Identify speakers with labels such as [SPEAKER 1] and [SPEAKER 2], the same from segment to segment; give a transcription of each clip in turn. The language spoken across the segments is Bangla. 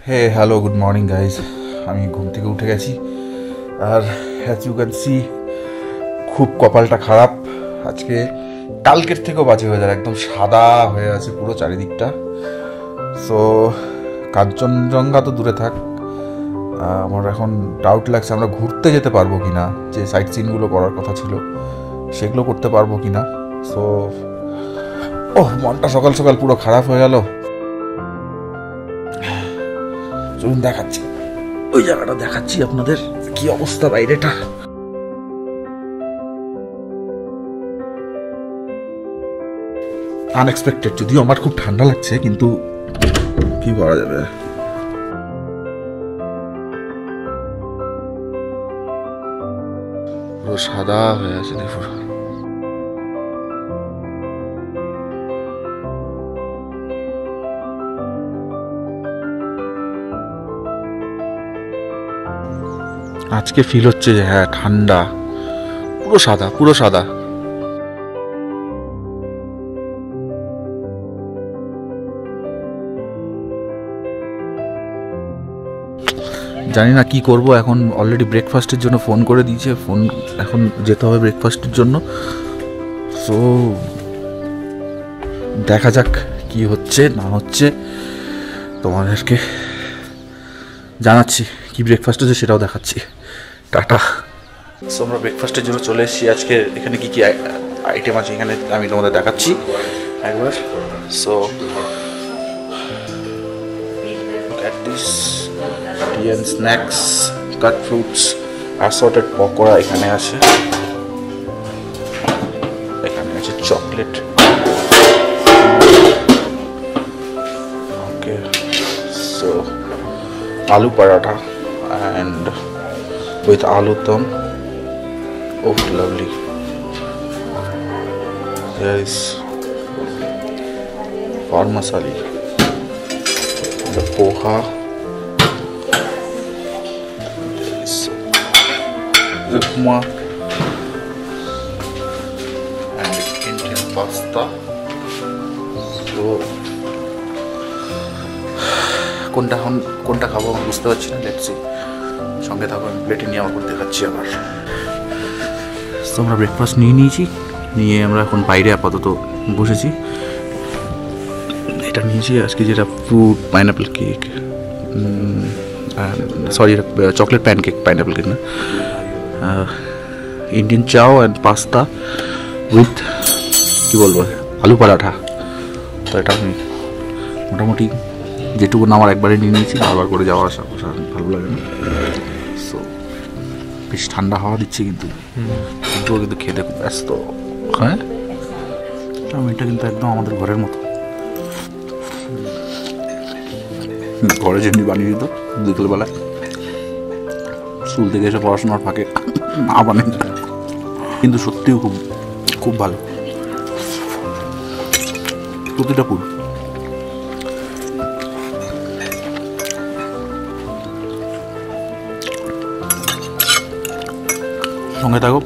[SPEAKER 1] হে হ্যালো গুড মর্নিং গাইজ। আমি ঘুম থেকে উঠে গেছি আর অ্যাজ ইউ ক্যান সি খুব কপালটা খারাপ। আজকে কালকের থেকেও বাজে হয়ে যায়, একদম সাদা হয়ে আছে পুরো চারিদিকটা। সো কাঞ্চনজঙ্ঘা তো দূরে থাক, আমার এখন ডাউট লাগছে আমরা ঘুরতে যেতে পারবো কি না, যে সাইট সিনগুলো করার কথা ছিল সেগুলো করতে পারবো কি না। সো মনটা সকাল সকাল পুরো খারাপ হয়ে গেল। চলুন দেখাচ্ছি, ওই জায়গাটা দেখাচ্ছি আপনাদের কি অবস্থা বাইরেটা। আনএক্সপেক্টেড, যদিও আমার খুব ঠান্ডা লাগছে কিন্তু কি করা যাবে। পুরো সাদা হয়ে আছে দেখুন। আজকে ফিল হচ্ছে যে হ্যাঁ ঠান্ডা, পুরো সাদা পুরো সাদা। জানি না কি করব এখন। অলরেডি ব্রেকফাস্টের জন্য ফোন করে দিয়েছে, ফোন এখন যেতে হবে ব্রেকফাস্টের জন্য। সো দেখা যাক কি হচ্ছে না হচ্ছে, তোমাদেরকে জানাচ্ছি। কি ব্রেকফাস্ট হচ্ছে সেটাও দেখাচ্ছি। টাটা। সো আমরা ব্রেকফাস্টের জন্য চলে এসেছি। আজকে এখানে কি কি আইটেম আছে এখানে আমি তোমাদের দেখাচ্ছি একবার। So at this tea and snacks, cut fruits, assorted pakora এখানে আছে, এখানে আছে চকলেট, ওকে। সো আলু paratha and with aloo dum. Oh lovely. There is vermicelli, the poha, there is upma and Indian pasta. So কোনটা খাবো বুঝতে পারছি না। লেটস সি, সঙ্গে থাকো, আমি প্লেটে নিয়ে আমার দেখাচ্ছি আবার। তো আমরা ব্রেকফাস্ট নিয়েছি, নিয়ে আমরা এখন বাইরে আপাতত বসেছি। এটা নিয়েছি আজকে যেটা fruit pineapple cake, sorry chocolate pan cake, pineapple cake না, ইন্ডিয়ান চাও অ্যান্ড পাস্তা উইথ কী বলবো আলু পরাঠা। তো এটা আমি মোটামুটি যেটুকু আমার একবারে নিয়ে নিয়েছি, বারবার করে যাওয়া আসা ভালো লাগে না। সো বেশ ঠান্ডা হাওয়া দিচ্ছে কিন্তু খেতে খুব ব্যস্ত। হ্যাঁ এটা কিন্তু একদম আমাদের ঘরের মতো, ঘরে যেমনি বানিয়ে দিত বিকেলবেলায় স্কুল থেকে এসে পড়াশোনার ফাঁকে মা বানিয়ে দিত, কিন্তু সত্যিও খুব খুব ভালো প্রতিটা ফুল। সঙ্গে থাকো।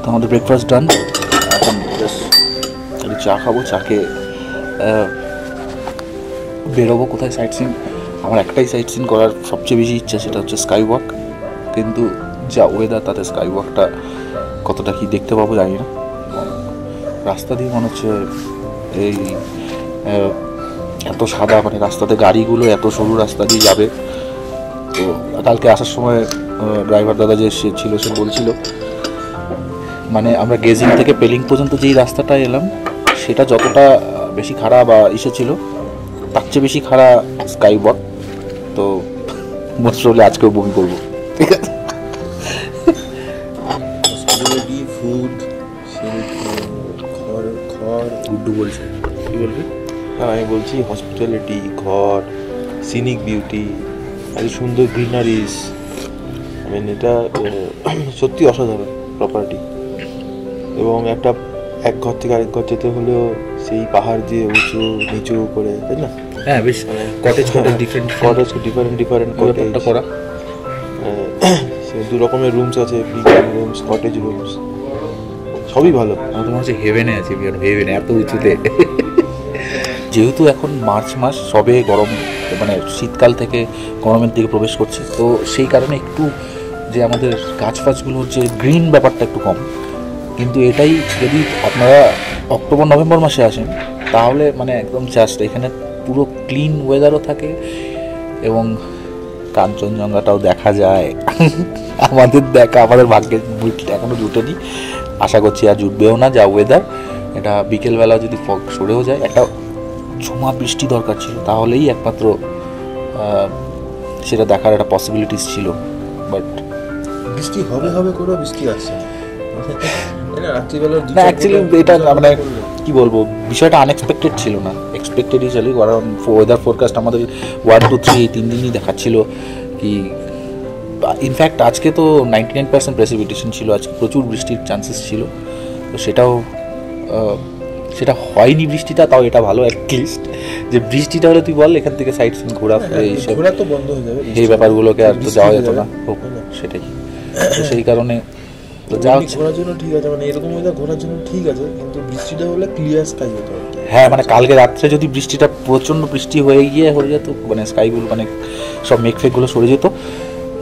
[SPEAKER 1] তো আমাদের ব্রেকফাস্ট ডান, এখন চা খাবো, চা খেয়ে বেরোবো কোথায় সাইট সিন। আমার একটাই সাইট সিন করার সবচেয়ে বেশি ইচ্ছা, সেটা হচ্ছে স্কাই ওয়াক। কিন্তু যা ওয়েদার তাতে স্কাই ওয়াকটা কতটা কি দেখতে পাবো জানি না। রাস্তা দিয়ে মনে হচ্ছে এই এত সাদা, মানে রাস্তাতে গাড়িগুলো এত সরু রাস্তা দিয়ে যাবে। তো কালকে আসার সময় ড্রাইভার দাদা যে ছিল সে বলছিল, মানে আমরা গেজিং থেকে পেলিং পর্যন্ত যেই রাস্তাটা এলাম সেটা যতটা বেশি খারাপ বা ছিল, তার চেয়ে বেশি খারাপ স্কাই ওয়াক। তো মোস্ট প্রবলি আজকেও বমি করবো, ঠিক আছে। ফুড গুড্ডু বলছে, কি বলবি?
[SPEAKER 2] হ্যাঁ আমি বলছি হসপিটালিটি, ঘর, সিনিক বিউটি, এত সুন্দর গ্রিনারিজ, এটা সত্যি অসাধারণ প্রপার্টি। এবং এক ঘর থেকে আরেক ঘর যেতে হলেও সেই পাহাড় দিয়ে উঁচু নিচু করে, তাই না?
[SPEAKER 1] হ্যাঁ বেশ কটেজ ডিফারেন্ট কটেজ করা।
[SPEAKER 2] দু রকমের রুমস আছে, বিগ রুমস, কটেজ রুমস, সবই ভালো।
[SPEAKER 1] আমার তো মনে হচ্ছে হেভেনে আছে, হেভেনে এত উঁচুতে।
[SPEAKER 3] যেহেতু এখন মার্চ মাস, সবে গরম মানে শীতকাল থেকে গরমের দিকে প্রবেশ করছে, তো সেই কারণে একটু যে আমাদের গাছ ফাছগুলোর যে গ্রিন ব্যাপারটা একটু কম। কিন্তু এটাই যদি আপনারা অক্টোবর নভেম্বর মাসে আসেন তাহলে মানে একদম জাস্ট এখানে পুরো ক্লিন ওয়েদারও থাকে এবং কাঞ্চনজঙ্ঘাটাও দেখা যায়। আমাদের ভাগ্যে এখনও জুটেনি, আশা করছি আর জুটবেও না যা ওয়েদার। এটা বিকেলবেলা যদি ফগ সরেও যায়, একটা ঝুমা বৃষ্টি দরকার ছিল, তাহলেই একমাত্র সেটা দেখার একটা পসিবিলিটিস ছিল। বাট
[SPEAKER 2] বৃষ্টি হবে করেও বৃষ্টি আসছে না রাত্রিবেলা।
[SPEAKER 3] না অ্যাকচুয়ালি এটা মানে কি বলবো, বিষয়টা আনএক্সপেক্টেড ছিল না, এক্সপেক্টেডই ছিল। কারণ ওয়েদার ফোরকাস্ট আমাদের 1 2 3 3 দিনই দেখাচ্ছিল কি, ইনফ্যাক্ট আজকে তো 99% প্রেসিপিটেশন ছিল, আজকে প্রচুর বৃষ্টির চান্সেস ছিল। তো সেটা হয়নি বৃষ্টিটা, তাও এটা ভালো অ্যাটলিস্ট যে বৃষ্টিটা হলে তুই বল এখান থেকে সাইড সিন ঘোরা এইসব
[SPEAKER 2] ঘোরা তো বন্ধ হয়ে যাবে,
[SPEAKER 3] এই ব্যাপারগুলোকে আর তো যাওয়া যেত না, সেটাই। তো সেই কারণে তো যা
[SPEAKER 2] ঘোরার জন্য ঠিক আছে, মানে এরকম ওয়েদার ঘোরার জন্য ঠিক আছে, কিন্তু বৃষ্টিটা হলে ক্লিয়ার স্কাই হতো।
[SPEAKER 3] হ্যাঁ মানে কালকে রাত্রে যদি বৃষ্টিটা প্রচণ্ড বৃষ্টি হয়ে যেত, মানে স্কাইগুলো মানে সব মেঘফেকগুলো সরে যেত,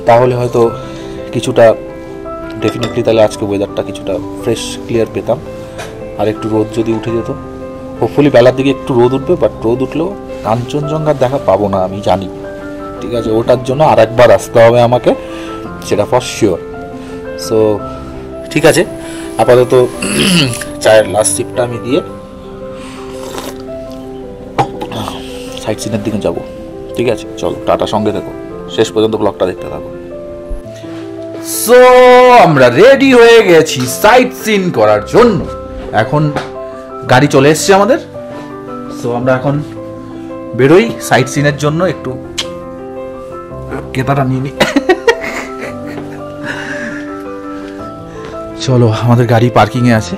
[SPEAKER 3] তাহলে হয়তো কিছুটা ডেফিনেটলি তাহলে আজকে ওয়েদারটা কিছুটা ফ্রেশ ক্লিয়ার পেতাম। আর একটু রোদ যদি উঠে যেত, হোপফুলি বেলার দিকে একটু রোদ উঠবে, বাট রোদ উঠলেও কাঞ্চনজঙ্ঘার দেখা পাবো না আমি জানি, ঠিক আছে। ওটার জন্য আর একবার আসতে হবে আমাকে, সেটা ফর শিওর। সো ঠিক আছে, আপাতত চায়ের লাস্ট সিপটা আমি দিয়ে সাইট সিনের দিকে যাব, ঠিক আছে। চলো টাটা, সঙ্গে থাকো, শেষ পর্যন্ত ব্লগটা দেখতে থাকো।
[SPEAKER 1] সো আমরা রেডি হয়ে গেছি সাইট সিন করার জন্য। এখন গাড়ি চলে এসছে আমাদের। সো আমরা এখন বেরোই সাইট সিনের জন্য। একটু কেতাটা নিয়ে নি। চলো, আমাদের গাড়ি পার্কিং এ আছে।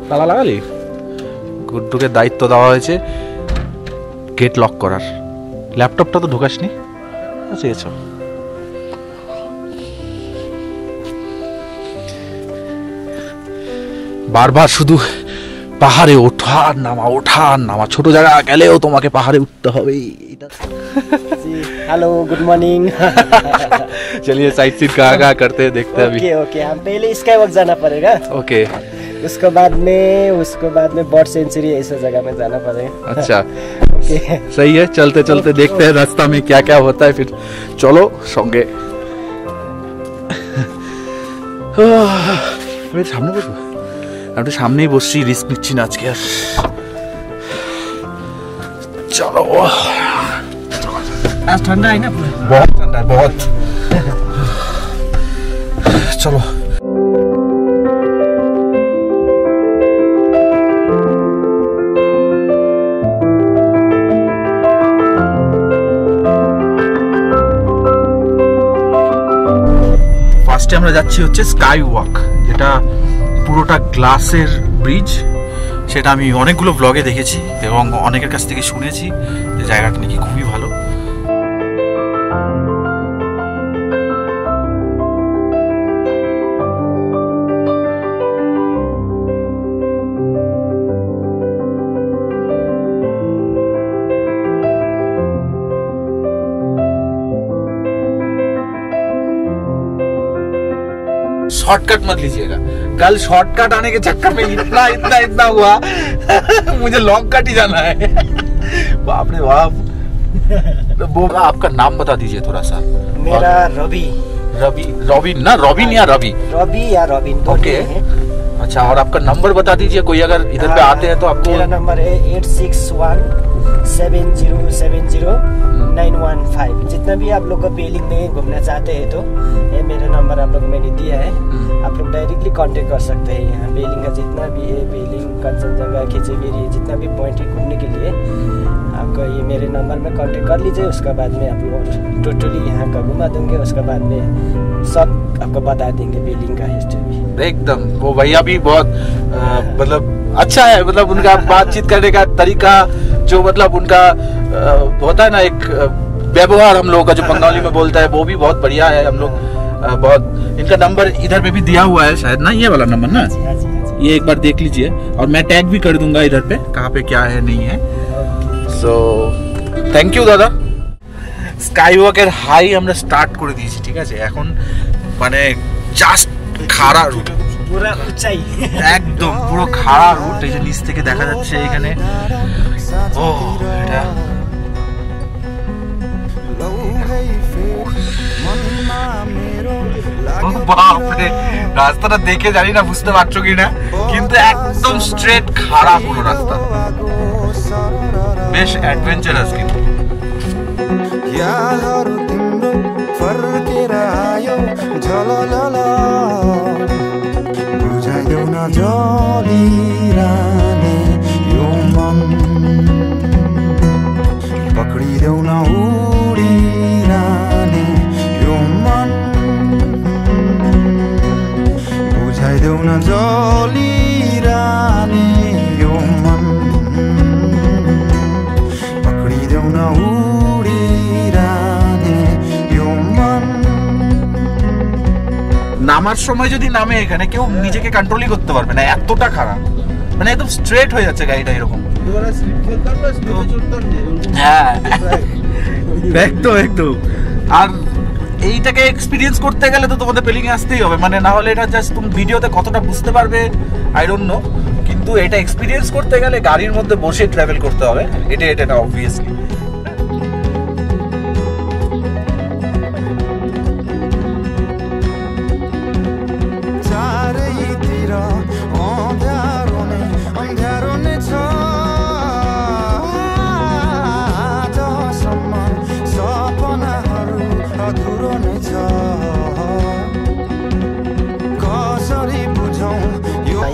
[SPEAKER 1] তালা লাগালি? গুড্ডুকে দায়িত্ব দেওয়া হয়েছে গেট লক করার। ল্যাপটপটা তো ঢোকাসনি? আচ্ছা এসো। বারবার শুধু পাহাড়ে ওঠা নামা, ছোট জায়গা গেলেও তোমাকে পাহাড়ে উঠতে হবে।
[SPEAKER 4] Hello good morning.
[SPEAKER 1] चलिए साइट सीन कहाँ करते हैं, देखते हैं अभी।
[SPEAKER 4] ओके हम पहले स्काई वॉक जाना पड़ेगा।
[SPEAKER 1] ओके
[SPEAKER 4] उसके बाद में बर्ड सेंचुरी ऐसा जगह में जाना पड़ेगा।
[SPEAKER 1] अच्छा
[SPEAKER 4] ओके
[SPEAKER 1] सही है, चलते चलते देखते हैं रास्ता में क्या क्या होता है, फिर चलो संगे। সামনে বসবো, আমি তো সামনেই বসছি, রিস্ক নিচ্ছি না আজকে আর। चलो
[SPEAKER 4] आज ठंडा है ना?
[SPEAKER 1] बहुत ठंडा है, बहुत। चलो ফার্স্টে আমরা যাচ্ছি হচ্ছে স্কাই ওয়াক, যেটা পুরোটা গ্লাসের ব্রিজ। সেটা আমি অনেকগুলো ব্লগে দেখেছি এবং অনেকের কাছ থেকে শুনেছি যে জায়গাটা নাকি খুবই ভালো। शॉर्टकट मत लीजिएगा, कल शॉर्टकट आने के चक्कर में इतना हुआ। मुझे लॉन्ग कट ही जाना है। बाप रे बाप। वो आपका नाम बता दीजिए थोड़ा सा।
[SPEAKER 4] मेरा रवि
[SPEAKER 1] ना रॉबिन या रवि?
[SPEAKER 4] रवि या रॉबिन।
[SPEAKER 1] ओके अच्छा, और आपका नंबर बता दीजिए, कोई अगर इधर पे आते हैं तो आपको।
[SPEAKER 4] मेरा नंबर है 8617070915। जितना भी आप लोग को बेलिंग में घूमना चाहते हैं तो ये मेरा नंबर आप लोग को मैंने दिया है, आप लोग डायरेक्टली कांटेक्ट कर सकते हैं। यहाँ बेलिंग का जितना भी है, बेलिंग, कंचनजंगा, खिचेबेरी, जितना भी पॉइंट है घूमने के लिए आपको ये मेरे नंबर में कांटेक्ट कर लीजिए। उसके बाद में आप लोग टोटली यहाँ का घुमा दूंगे, उसके बाद में सब आपको बता देंगे बेलिंग का हिस्ट्री।
[SPEAKER 1] एकदम वो भैया भी बहुत मतलब अच्छा है, मतलब उनका बातचीत करने का तरीका, जो मतलब उनका होता है ना एक व्यवहार हम लोगों का जो बंगाली में बोलता है, वो भी बहुत बढ़िया है। हम लोग
[SPEAKER 3] बहुत इनका नंबर इधर पे भी दिया हुआ है शायद ना, ये वाला नंबर ना,
[SPEAKER 4] हाँ जी,
[SPEAKER 3] ये एक बार देख लीजिए और मैं टैग भी कर दूंगा इधर पे कहाँ पे क्या है नहीं है। সো থ্যাংক ইউ দাদা। স্কাই ওয়াকের হাই আমরা স্টার্ট করে দিয়েছি, ঠিক আছে? এখন মানে জাস্ট খাড়া রুট,
[SPEAKER 4] पूरा ऊंचाई
[SPEAKER 3] একদম পুরো খাড়া রুট। এই যে নিচ থেকে দেখা যাচ্ছে এখানে, ও এটা বাপরে, রাস্তাটা দেখে জানি না বুঝতে পারছো কিনা, কিন্তু একদম স্ট্রেট খাড়া পুরো রাস্তা, বেশ অ্যাডভেঞ্চারাস। কিন্তু
[SPEAKER 5] यादहरु तिम्रो फर्केर आयो झललल बुझाइदेऊ न जलिरहने यो मन पक्रिदेऊ न उडिरहने यो मन बुझाइदेऊ न जलिरहने यो मन पक्रिदेऊ न
[SPEAKER 3] নামার সময় যদি নামে এখানে কেউ নিজেকে কন্ট্রোলই করতে পারবে না, এতটা খারাপ, মানে একদম স্ট্রেট হয়ে যাচ্ছে গাড়িটা এরকম। হ্যাঁ একদম একদম। আর এইটাকে এক্সপিরিয়েন্স করতে গেলে তো তোমাদের পেলিং এ আসতেই হবে, মানে না হলে এটা জাস্ট তুমি ভিডিওতে কতটা বুঝতে পারবে আই ডোন্ট নো, কিন্তু এটা এক্সপিরিয়েন্স করতে গেলে গাড়ির মধ্যে বসে ট্রাভেল করতে হবে, এটা না অবভিয়াসলি।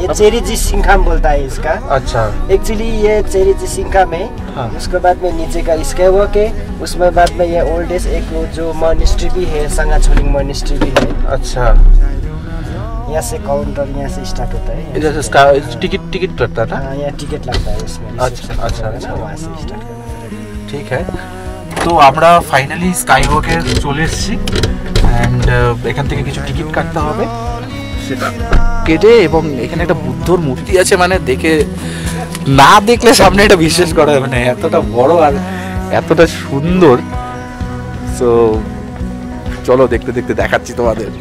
[SPEAKER 4] ये चेरी जी सिंघाम बोलता है इसका।
[SPEAKER 3] अच्छा,
[SPEAKER 4] एक्चुअली ये चेरी जी सिंघाम है।
[SPEAKER 3] हाँ।
[SPEAKER 4] उसके बाद में नीचे का स्काई वॉक है, उसमें बाद में ये ओल्ड एज एक वो जो मॉनेस्ट्री भी है, संगाछोलिंग मॉनेस्ट्री भी है।
[SPEAKER 3] अच्छा,
[SPEAKER 4] यहाँ से काउंटर यहाँ से स्टार्ट होता है।
[SPEAKER 3] इधर से इसका टिकट लगता था।
[SPEAKER 4] हाँ, यहाँ टिकट लगता है उसमें।
[SPEAKER 3] अच्छा, अच्छा, अच्छा।
[SPEAKER 4] वहाँ से स्टार्ट करना पड़ेगा।
[SPEAKER 3] ঠিক আছে, তো আমরা ফাইনালি স্কাই ওয়াকে চলে এসেছি অ্যান্ড এখান থেকে কিছু টিকিট কাটতে হবে, সেটা কেটে, এবং এখানে একটা বুদ্ধর মূর্তি আছে, মানে দেখে না দেখলে সামনে এটা বিশ্বাস করা যাবে না, এতটা বড় আর এতটা সুন্দর। সো চলো দেখতে দেখতে দেখাচ্ছি তোমাদের।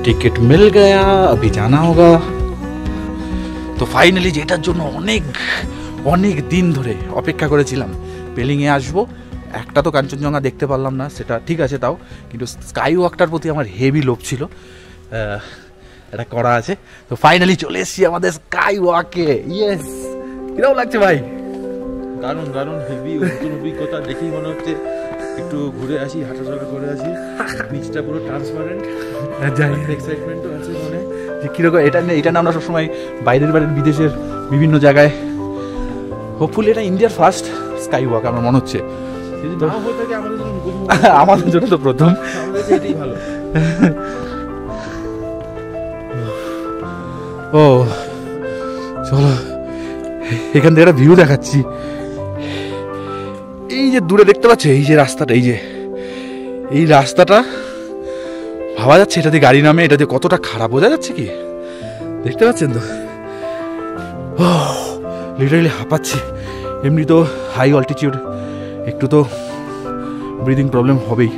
[SPEAKER 3] টিকিট মিল গয়া, अभी जाना होगा। তো ফাইনালি যেটার জন্য অনেক অনেক দিন ধরে অপেক্ষা করেছিলাম, পেলিংয়ে আসবো, একটা তো কাঞ্চনজঙ্ঘা দেখতে পারলাম না, সেটা ঠিক আছে তাও, কিন্তু স্কাই ওয়াকটার প্রতি আমার হেভি লোভ ছিল, এটা করা আছে। তো ফাইনালি চলে এসেছি আমাদের স্কাই ওয়াকে। ইয়েস, কিরকম লাগছে ভাই?
[SPEAKER 2] দারুণ দারুণ, হেভি অভিজ্ঞতা, দেখেই মনে হচ্ছে একটু ঘুরে আসি, হাঁটাচলা করে আসি। নিচটা পুরো ট্রান্সপারেন্ট, এক্সাইটমেন্টও আছে মনে
[SPEAKER 3] যে কীরকম এটা না আমরা সবসময় বাইরের বিদেশের বিভিন্ন জায়গায়, হোপফুলি এটা ইন্ডিয়ার ফার্স্ট স্কাই ওয়াক আমার মনে হচ্ছে। আমাদের জন্য তো প্রথম।
[SPEAKER 2] এটাই ভালো।
[SPEAKER 3] ও চলো, এখান থেকে একটা ভিউ দেখাচ্ছি। এই যে দূরে দেখতে পাচ্ছ, এই যে রাস্তাটা, এই রাস্তাটা ভাবা যাচ্ছে এটা দিয়ে গাড়ি নামে, এটা দিয়ে কতটা খারাপ বোঝা যাচ্ছে কি, দেখতে পাচ্ছেন তো? লিটারালি হাঁপাচ্ছি। এমনি তো হাই অল্টিটিউড, একটু তো ব্রিদিং প্রবলেম হবেই,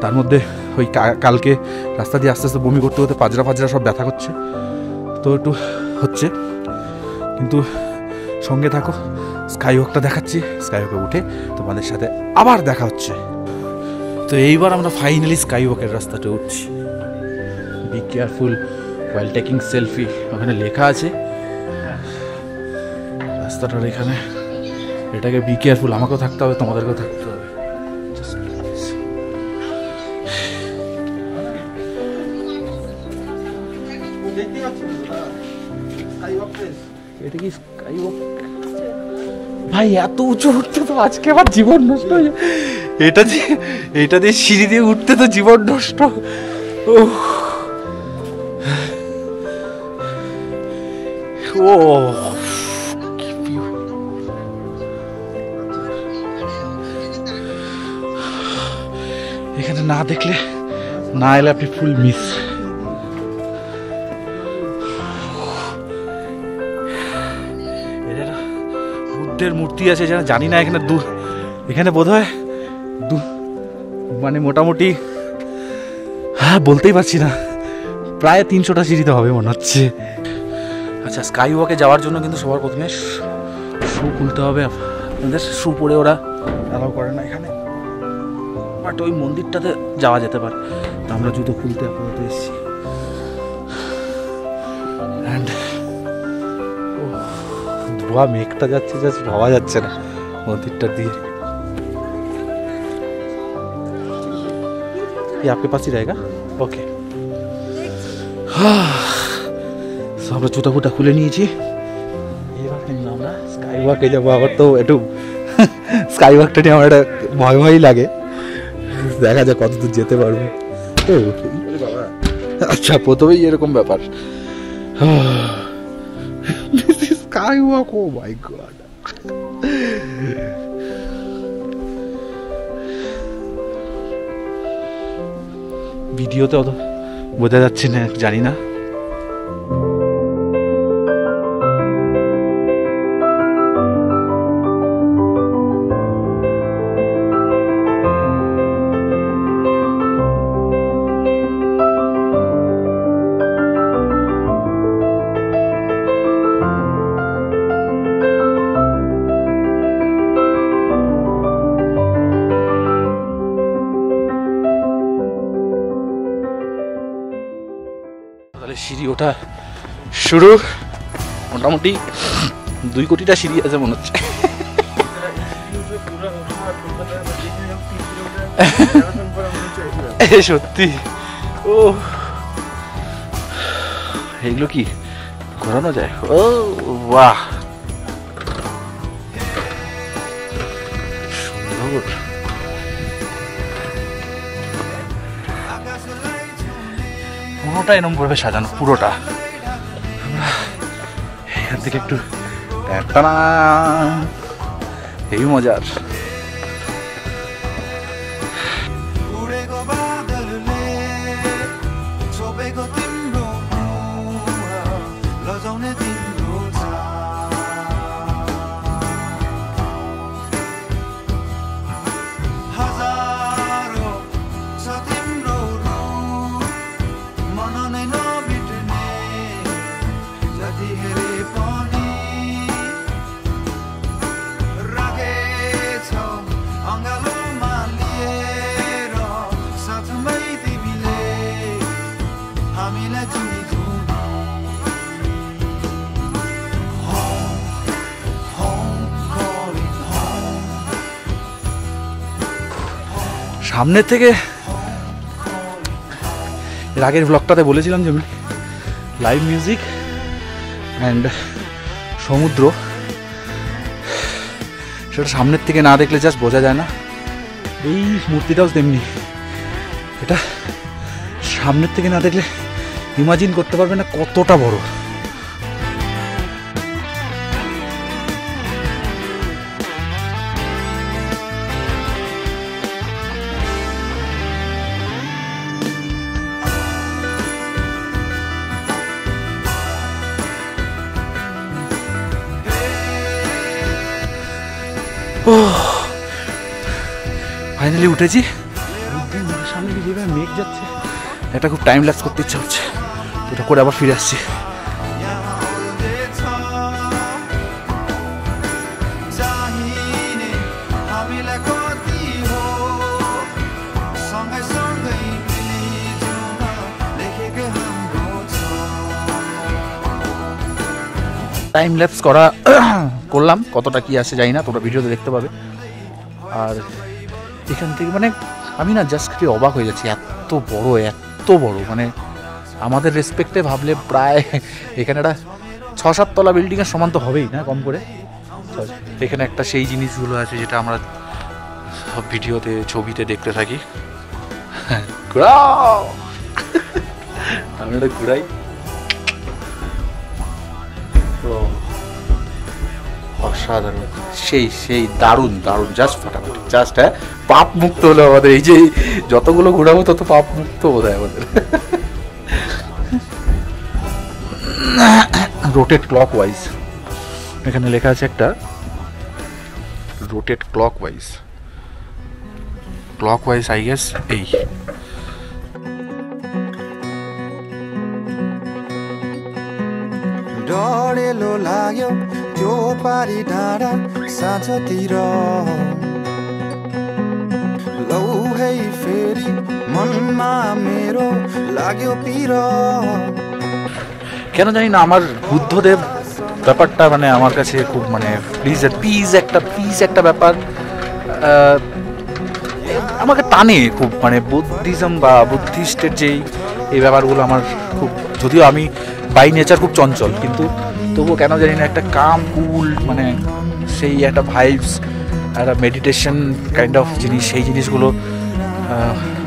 [SPEAKER 3] তার মধ্যে ওই কালকে রাস্তা দিয়ে আস্তে আস্তে বমি করতে করতে পাজরা সব ব্যথা করছে, তো একটু হচ্ছে, কিন্তু সঙ্গে থাকো, স্কাই ওয়াকটা দেখাচ্ছি। স্কাই ওয়াকে উঠে তোমাদের সাথে আবার দেখা হচ্ছে। তো এইবার আমরা ফাইনালি স্কাই ওয়াকের রাস্তাটা উঠছি। Be careful while taking selfie, ওখানে লেখা আছে রাস্তাটার এখানে, এটাকে বি কেয়ারফুল, আমাকেও থাকতে হবে, তোমাদেরকেও থাকতে হবে। এটা কি স্কাই ওয়াক? ভাই এত উঁচু উঠতে তো আজকে আমার জীবন নষ্ট হয়ে যাবে। এটা দিয়ে সিঁড়ি দিয়ে উঠতে তো জীবন নষ্ট। ও ও এখানে না দেখলে, না এলে আপনি ফুল মিস। বুদ্ধের মূর্তি আছে যেন, জানি না এখানে এখানে বোধ হয় মানে মোটামুটি, হ্যাঁ বলতেই পারছি না, প্রায় 300টা সিঁড়িতে হবে মনে হচ্ছে। আচ্ছা, স্কাই ওয়াকে যাওয়ার জন্য কিন্তু সবার প্রথমে শু খুলতে হবে। আপনাদের শু পরে ওরা অ্যালাউ করে না এখানে, বাট ওই মন্দিরটাতে যাওয়া যেতে পারে। তো আমরা জুতো খুলতে আপাতত এসেছি। অ্যান্ড ধোয়া মেঘটা যাচ্ছে, জাস্ট ভাবা যাচ্ছে না মন্দিরটা দিয়ে। ये आपके पास ही रहेगा? ओके। আমরা জুতা ফুটা খুলে নিয়েছি। এবার কিন্তু আমরা স্কাই ওয়াকে যাবো। আবার তো একটু স্কাই ওয়াকটা নিয়ে আমার একটা ভয়ই লাগে, দেখা যাক কতদূর যেতে পারবো। তো আচ্ছা, প্রথমেই এরকম ব্যাপার। স্কাই ওয়াক, ও মাই গড। ভিডিওতে অত বোঝা যাচ্ছে না, জানি না। সিঁড়ি ওঠা শুরু। মোটামুটি 2 কোটিটা সিঁড়ি আছে মনে হচ্ছে। সত্যি। ও এগুলো কি ঘোরানো যায়? ও বাহ, সুন্দর। পুরোটা এরকম ভাবে সাজানো, পুরোটা। আমরা এখান থেকে একটু টানা, এই মজার। সামনে থেকে এর আগের ব্লগটাতে বলেছিলাম যে লাইভ মিউজিক অ্যান্ড সমুদ্র, সেটা সামনের থেকে না দেখলে জাস্ট বোঝা যায় না। এই মূর্তিটাও তেমনি, এটা সামনের থেকে না দেখলে ইমাজিন করতে পারবে না কতটা বড়। ফাইনালি উঠেছি। সামনে যেভাবে মেঘ যাচ্ছে, এটা খুব টাইম ল্যাপস করতে ইচ্ছা হচ্ছে, এটা করে আবার ফিরে আসছি। টাইম ল্যাপস করলাম, কতটা কি আসে জানি না, তোমরা ভিডিওতে দেখতে পাবে। আর এখান থেকে মানে আমি না জাস্ট অবাক হয়ে যাচ্ছি, এত বড় মানে আমাদের রেসপেক্টে ভাবলে প্রায় এখানে একটা 6-7 তলা বিল্ডিংয়ের সমান তো হবেই না কম করে। এখানে একটা সেই জিনিসগুলো আছে যেটা আমরা সব ভিডিওতে ছবিতে দেখতে থাকি। ঘুরাও, আমি এটা ঘুরাই। অসাধারণ, সেই দারুণ দারুণ, জাস্ট ফাটাফাটি, জাস্ট হ্যাঁ পাপ মুক্ত হলো আমাদের। এই যে যতগুলো ঘুরাবো তত পাপ মুক্ত বোধ হয় আমাদের। রোটেট ক্লকওয়াইজ, এখানে লেখা আছে একটা rotate clockwise, clockwise I guess এই।
[SPEAKER 5] डढेलो लाग्यो त्यो पारी डाँडा साँझतिर लौ है फेरि मनमा मेरो लाग्यो पिर।
[SPEAKER 3] কেন জানি না আমার বুদ্ধদেব ব্যাপারটা মানে আমার কাছে খুব মানে পিস একটা ব্যাপার আমাকে টানে খুব, মানে বুদ্ধিজম বা বুদ্ধিস্টের যেই এই ব্যাপারগুলো আমার খুব, যদিও আমি বাই নেচার খুব চঞ্চল, কিন্তু তবুও কেন জানি না একটা কাম কুল মানে সেই একটা ভাইবস, একটা মেডিটেশন কাইন্ড অফ জিনিস, সেই জিনিসগুলো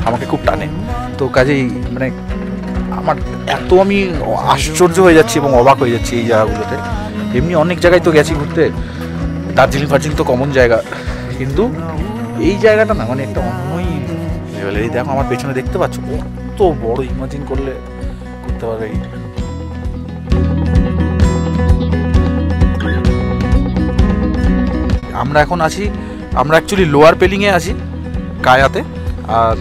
[SPEAKER 3] আমাকে খুব টানে। তো কাজেই মানে আমার এত আমি আশ্চর্য হয়ে যাচ্ছি এবং অবাক হয়ে যাচ্ছি এই জায়গাগুলোতে। এমনি অনেক জায়গায় তো গেছি ঘুরতে, দার্জিলিং ফার্জিলিং তো কমন জায়গা, কিন্তু এই জায়গাটা না মানে একটা অন্যই লেভেলের। এই দেখো আমার পেছনে দেখতে পাচ্ছ কত বড়, ইমাজিন করলে করতে পারবে। আমরা এখন আছি, আমরা অ্যাকচুয়ালি লোয়ার পেলিংয়ে আছি কায়াতে, আর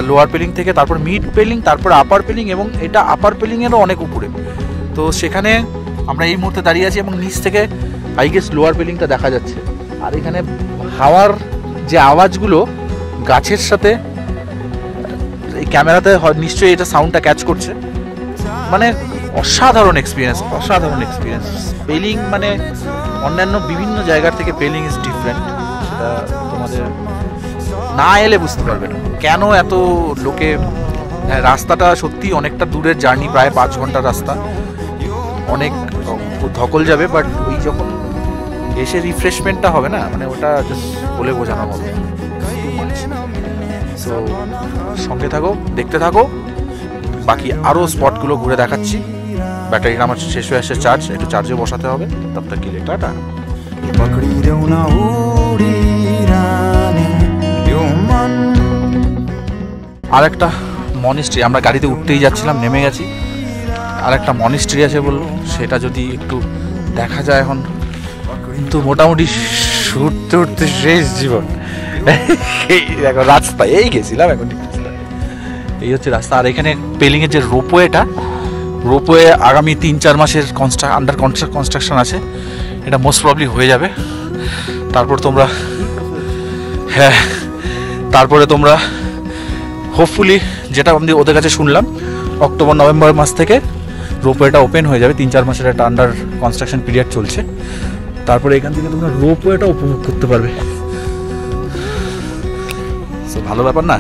[SPEAKER 3] লোয়ার পেলিং থেকে তারপর মিড পেলিং, তারপর আপার পেলিং, এবং এটা আপার পেলিংয়েরও অনেক উপরে। তো সেখানে আমরা এই মুহূর্তে দাঁড়িয়ে আছি এবং নিচ থেকে আই গেস লোয়ার পেলিংটা দেখা যাচ্ছে। আর এখানে হাওয়ার যে আওয়াজগুলো গাছের সাথে, এই ক্যামেরাতে নিশ্চয়ই এটা সাউন্ডটা ক্যাচ করছে, মানে অসাধারণ এক্সপিরিয়েন্স, অসাধারণ এক্সপিরিয়েন্স। পেলিং মানে অন্যান্য বিভিন্ন জায়গার থেকে পেলিং ইজ ডিফারেন্ট, সেটা তোমাদের না এলে বুঝতে পারবে না কেন এত লোকে। রাস্তাটা সত্যি অনেকটা দূরের জার্নি, প্রায় 5 ঘন্টার রাস্তা, অনেক ধকল যাবে, বাট ওই যখন এসে রিফ্রেশমেন্টটা হবে না, মানে ওটা জাস্ট বলে বোঝানোর মতো। সো সঙ্গে থাকো, দেখতে থাকো, বাকি আরও স্পটগুলো ঘুরে দেখাচ্ছি। ব্যাটারিটা আমার শেষ হয়ে আসছে চার্জ, একটু চার্জে বসাতে হবে, তব তক কি টাটা।
[SPEAKER 5] पक्रिदेऊ न उडिरहने यो मन।
[SPEAKER 3] আর একটা মনিস্ট্রি, আমরা গাড়িতে উঠতেই যাচ্ছিলাম, নেমে গেছি। আর একটা মনিস্ট্রি আছে বললো, সেটা যদি একটু দেখা যায় এখন। কিন্তু মোটামুটি উঠতে উঠতে শেষ জীবন। এই দেখো রাস্তা, এই গেছিলাম এখন, এই হচ্ছে রাস্তা। আর এখানে পেলিংয়ের যে রোপওয়েটা, রোপওয়ে আগামী 3-4 মাসের আন্ডার কনস্ট্রাকশন আছে, এটা মোস্ট প্রবলি হয়ে যাবে। তারপর তোমরা তারপরে তোমরা হোপফুলি, যেটা আমি ওদের কাছে শুনলাম, অক্টোবর-নভেম্বর মাস থেকে রোপওয়েটা ওপেন হয়ে যাবে। 3-4 মাসের একটা আন্ডার কনস্ট্রাকশন পিরিয়ড চলছে। তারপরে এখান থেকে তোমরা রোপওয়েটা উপভোগ করতে পারবে। ভালো ব্যাপার না?